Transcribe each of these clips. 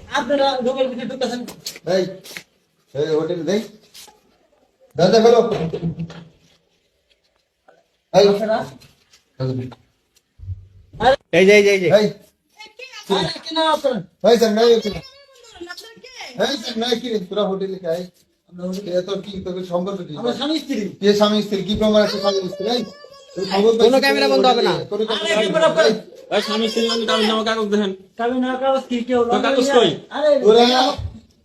আপনারা ঢোকার ভিতরে ঢুকতেছেন। এই এই হোটেল দেই দাদা হলো এই আপনারা এই যে এই আরে কেন আপনারা ভাই সামনে এই সামনে কি পুরো হোটেলে খাই আমরা তো কি তোকে সম্পর্ক কি আমরা স্বামী স্ত্রী। কে স্বামী স্ত্রী কি প্রমাণ আছে স্বামী স্ত্রী এই কোনো ক্যামেরা বন্ধ হবে না। আরে ক্যামেরা অফ করেন। ওই স্বামী স্ত্রী মানে কাবিননামা কাগজ দেখেন। কাবিনা কাগজ কি কেউ তো কাগজ কই? আরে তোরা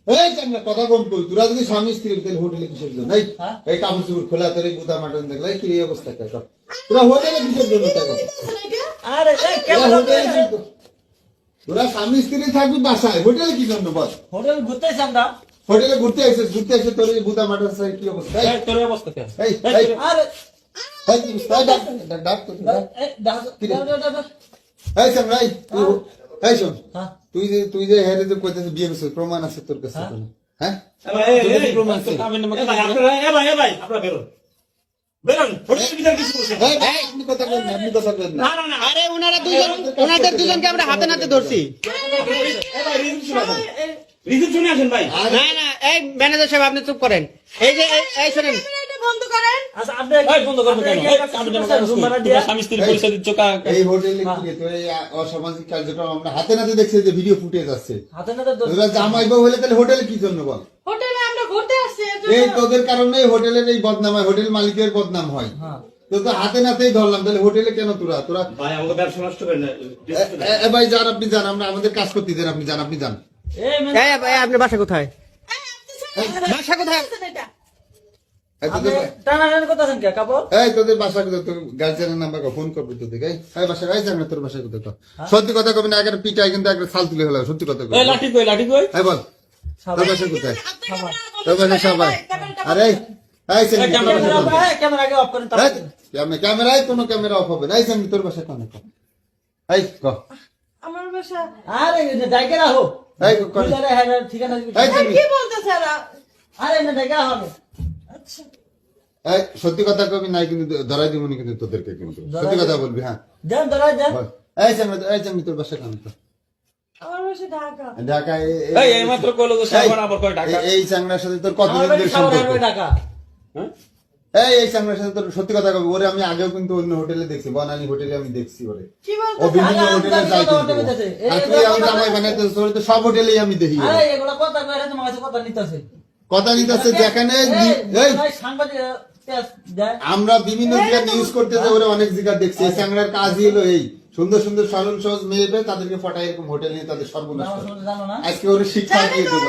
এই সামনে কথা কম কই তোরা যদি স্বামী স্ত্রী তাহলে হোটেলে কিসের জন্য এই হ্যাঁ? এই কাপড় চোপড় খোলা তোর এই বুতা মাটন দেখলে কি এই অবস্থা কে তোরা হোটেলে কিসের জন্য টাকা আরে এই তোরা ক্যামেরা অফ হোটেলে করেন। তোরা স্বামী স্ত্রী থাকবি বাসায় হোটেলে কি জন্য বল হোটেল ঘুরতেছি আমরা। হোটেলে ঘুরতে এসে তোর এই বুতা মাটন সাই কি অবস্থা এই তোর এই অবস্থা কে? এই এই আরে এই কি অবস্থা ডাক তো এই দাও এই সামনে এই শোন হ্যাঁ তুই যে হেরে যে কইতেছিস বিয়ে করছিস প্রমাণ আছে তোর কাছে হ্যাঁ? কোনো? হ্যাঁ তোর কি প্রমাণ আছে? কাবিননামা কাগজ দেখেন। আপনারা বেরোন বেরোন হোটেলের ভিতরে কিছু বলছেন এই, আপনি কথা বলেন না, আপনি কথা বলেন না। না আরে ওনাদের দুজনকে আমরা হাতে নাতে ধরছি। রিজু শুনে আসেন ভাই না না এই ম্যানেজার সাহেব আপনি চুপ করেন। এই যে এই শোনেন আচ্ছা আপনি এই বন্ধ করবে কেন? এই কাবিননামা কাগজ কই? তোমরা স্বামী স্ত্রীর পরিচয় দিচ্ছ এই হোটেলে কি তোর এই অসামাজিক কার্যক্রম আমরা হাতে নাতে দেখছি যে ভিডিও ফুটেজ আছে হাতে নাতে দোষ। তোরা জামাই বউ হলে তাহলে হোটেলে কি জন্য বল হোটেলে আমরা ঘুরতে আসছি এর জন্য। এই তোদের কারণে হোটেলের এই বদনাম হয় হোটেল মালিকের বদনাম হয় হ্যাঁ তো তো হাতে নাতেই ধরলাম তাহলে হোটেলে কেন তোরা ভাই আমাকে ব্যবসা নষ্ট করেন না ভাই যান আপনি যান আমরা আমাদের কাজ করতে দেন আপনি যান এই এই আপনার বাসা কোথায়? বাসা কোথায়? এটা। এই আপনি তোদের- টানাটানি করতেছেন কে কাপড়? এই তোদের বাসা কোথায় তোর গার্জিয়ানের নাম্বার ফোন করবি তোদের এই বাসা এই যান তোর বাসা কোথায় কর। সত্যি কথা কবি না একটা পিটাই কিন্তু একটা ছাল তুলে হলো সত্যি কথা কবি এই লাঠি কই লাঠি কই? এই বল তোর বাসা কোথায় আপনি ক্যামেরা তোর বাসা সবাই আরে এই সেন ক্যামেরাকে অফ করেন তারপর। ক্যামেরায় কোনো ক্যামেরা অফ হবে না এই সেন তোর বাসা কোন এই ক আমার বাসা আরে ডাইকে রাখো। এই ক বুঝারে হ্যাঁ ঠিকানা দিবি। এই আর কি বলতেছে এরা? আরে না ডাইকে হবে। আচ্ছা এই সত্যি কথা কবি নাই কিন্তু ধরাই দিবনি কিন্তু তোদেরকে কিন্তু সত্যি কথা বলবি হ্যাঁ দেন ধরা দেন। বল এই সেন তোর বাসা কোন আমার বাসা ঢাকা। ঢাকায় এই মাত্র কইলো তো সাবান আবার কয় টাকা। এই চাংড়ার সাথে তোর আমার কতদিন বাড়ি ধরে সাভার সম্পর্ক হারবে ঢাকা। হ্যাঁ? এই চাংড়ার সাথে তোর সত্যি কথা কবি ওরে আমি আগেও কিন্তু অন্য হোটেলে দেখছি বনানী হোটেলে আমি দেখছি ওরে কি ও বলতেছে? বিভিন্ন আরে, হোটেলে আমি যাই কথা কিন্তু বলতেছে। আর তুই আমার জামাই বানাইতে তোর তো সব হোটেলেই আমি দেখি ওরে। আরে এগুলা কথা কইরা তোমার কাছে কথা নিতেছে। কথা নিতেছে যেখানে এই সাংবাদিক যায়। আমরা বিভিন্ন জায়গায় নিউজ করতে যে ওরা অনেক জায়গা দেখছি এই চ্যাংড়ার কাজই হলো এই সুন্দর সুন্দর সরল সহজ মেয়েদের তাদেরকে ফটাই এরকম হোটেল নিয়ে তাদের সর্বনাশ আমার করে। সম্বন্ধে জানো না? আজকে ওরা শিক্ষা দিয়ে দেবো